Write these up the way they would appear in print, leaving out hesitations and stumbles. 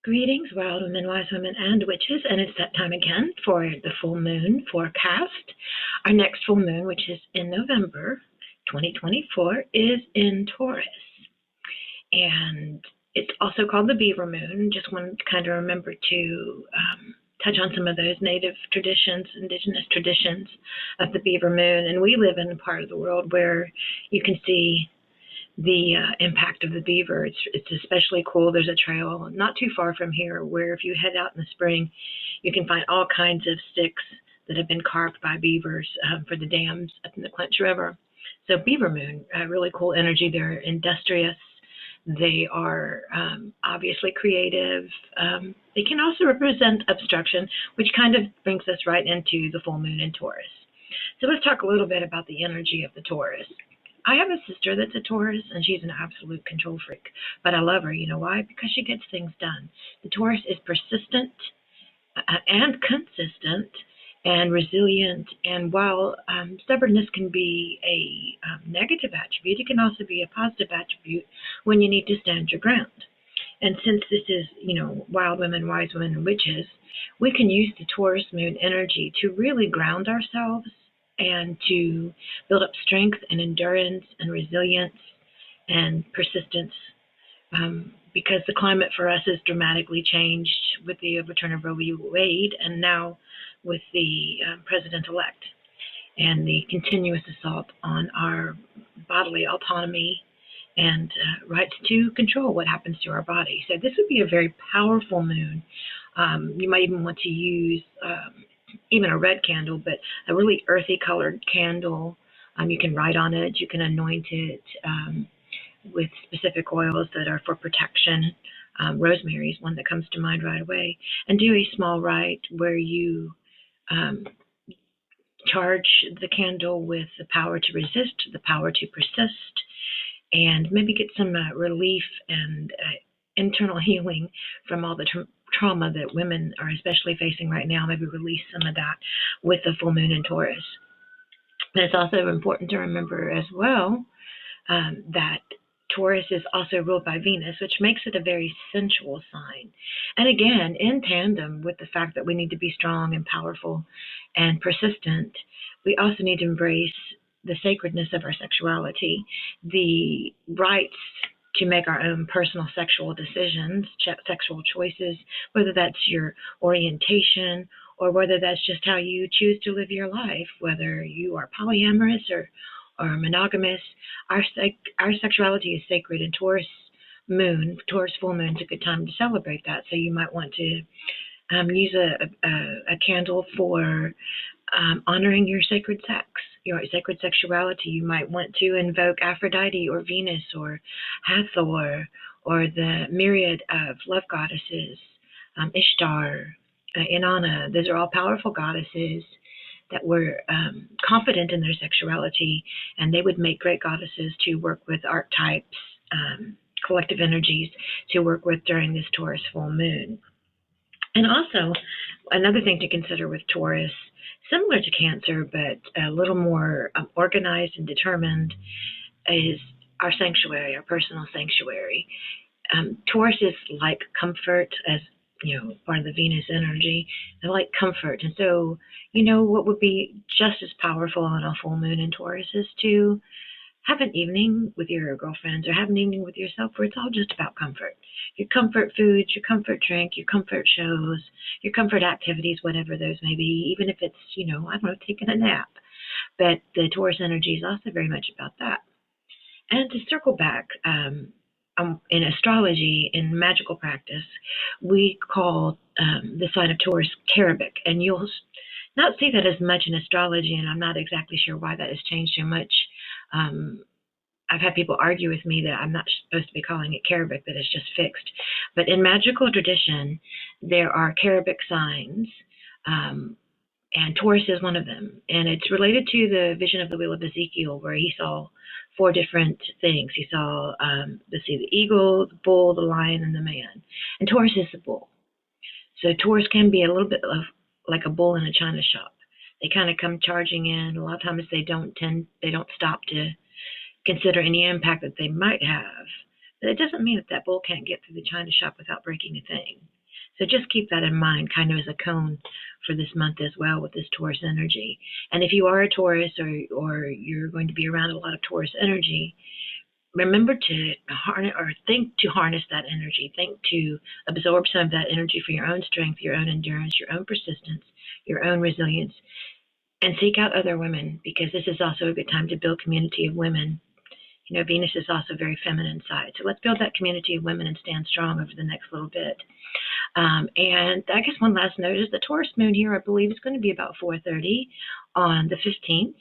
Greetings, wild women, wise women, and witches, and it's that time again for the full moon forecast. Our next full moon, which is in November 2024, is in Taurus, and it's also called the beaver moon. Just wanted to kind of remember to touch on some of those native traditions, indigenous traditions of the beaver moon. And we live in a part of the world where you can see the impact of the beaver. It's especially cool. There's a trail not too far from here where if you head out in the spring, you can find all kinds of sticks that have been carved by beavers for the dams up in the Clinch River. So beaver moon, really cool energy. They're industrious. They are obviously creative. They can also represent obstruction, which kind of brings us right into the full moon in Taurus. So let's talk a little bit about the energy of the Taurus. I have a sister that's a Taurus, and she's an absolute control freak. But I love her. You know why? Because she gets things done. The Taurus is persistent and consistent and resilient. And while stubbornness can be a negative attribute, it can also be a positive attribute when you need to stand your ground. And since this is, wild women, wise women, and witches, we can use the Taurus moon energy to really ground ourselves and to build up strength and endurance and resilience and persistence, because the climate for us has dramatically changed with the overturn of Roe v. Wade, and now with the president-elect and the continuous assault on our bodily autonomy and rights to control what happens to our body. So this would be a very powerful moon. You might even want to use even a red candle, but a really earthy colored candle. You can write on it. You can anoint it with specific oils that are for protection. Rosemary is one that comes to mind right away. And do a small rite where you charge the candle with the power to resist, the power to persist, and maybe get some relief and internal healing from all the trauma that women are especially facing right now. Maybe release some of that with the full moon in Taurus. And it's also important to remember as well that Taurus is also ruled by Venus, which makes it a very sensual sign. And again, in tandem with the fact that we need to be strong and powerful and persistent, we also need to embrace the sacredness of our sexuality, the rights to make our own personal sexual decisions, sexual choices, whether that's your orientation or whether that's just how you choose to live your life, whether you are polyamorous or monogamous. Our sexuality is sacred, and Taurus full moon is a good time to celebrate that. So you might want to use a candle for honoring your sacred sex, your sacred sexuality. You might want to invoke Aphrodite or Venus or Hathor or the myriad of love goddesses, Ishtar, Inanna. Those are all powerful goddesses that were confident in their sexuality, and they would make great goddesses to work with archetypes, collective energies to work with during this Taurus full moon. And also, another thing to consider with Taurus, similar to Cancer, but a little more organized and determined, is our sanctuary, our personal sanctuary. Taurus is like comfort, as part of the Venus energy. They like comfort. And so, what would be just as powerful on a full moon in Taurus is to have an evening with your girlfriends or have an evening with yourself where it's all just about comfort. Your comfort foods, your comfort drink, your comfort shows, your comfort activities, whatever those may be, even if it's, taking a nap. But the Taurus energy is also very much about that. And to circle back, in astrology, in magical practice, we call the sign of Taurus cherubic. And you'll not see that as much in astrology, and I'm not exactly sure why that has changed so much. I've had people argue with me that I'm not supposed to be calling it cherubic, that it's just fixed. But in magical tradition, there are cherubic signs, and Taurus is one of them. And it's related to the vision of the Wheel of Ezekiel, where he saw 4 different things. He saw, the eagle, the bull, the lion, and the man. And Taurus is the bull. So Taurus can be a little bit like a bull in a china shop. They kind of come charging in. A lot of times they don't stop to consider any impact that they might have. But it doesn't mean that bull can't get through the china shop without breaking a thing. So just keep that in mind, kind of as a cone for this month as well with this Taurus energy. And if you are a Taurus or you're going to be around a lot of Taurus energy, remember to harness or think to harness that energy. Think to absorb some of that energy for your own strength, your own endurance, your own persistence, your own resilience, and seek out other women, because this is also a good time to build community of women. You know, Venus is also very feminine side. So let's build that community of women and stand strong over the next little bit. And I guess one last note is the Taurus moon here, I believe, is going to be about 4:30 on the 15th.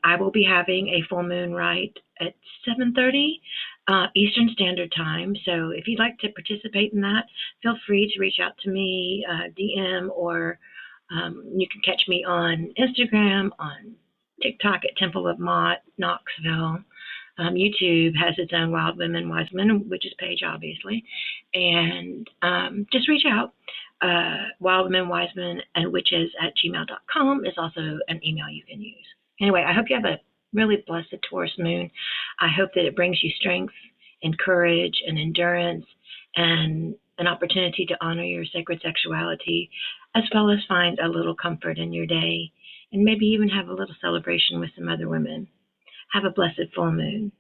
I will be having a full moon right at 7:30 Eastern Standard Time. So if you'd like to participate in that, feel free to reach out to me, DM, or you can catch me on Instagram, on TikTok at Temple of Mott, Knoxville. YouTube has its own Wildwoman, WiseWoman, which is page, obviously. And just reach out. Wildwoman, WiseWoman, and witches at gmail.com is also an email you can use. Anyway, I hope you have a really blessed Taurus moon. I hope that it brings you strength and courage and endurance and an opportunity to honor your sacred sexuality, as well as find a little comfort in your day and maybe even have a little celebration with some other women. Have a blessed full moon.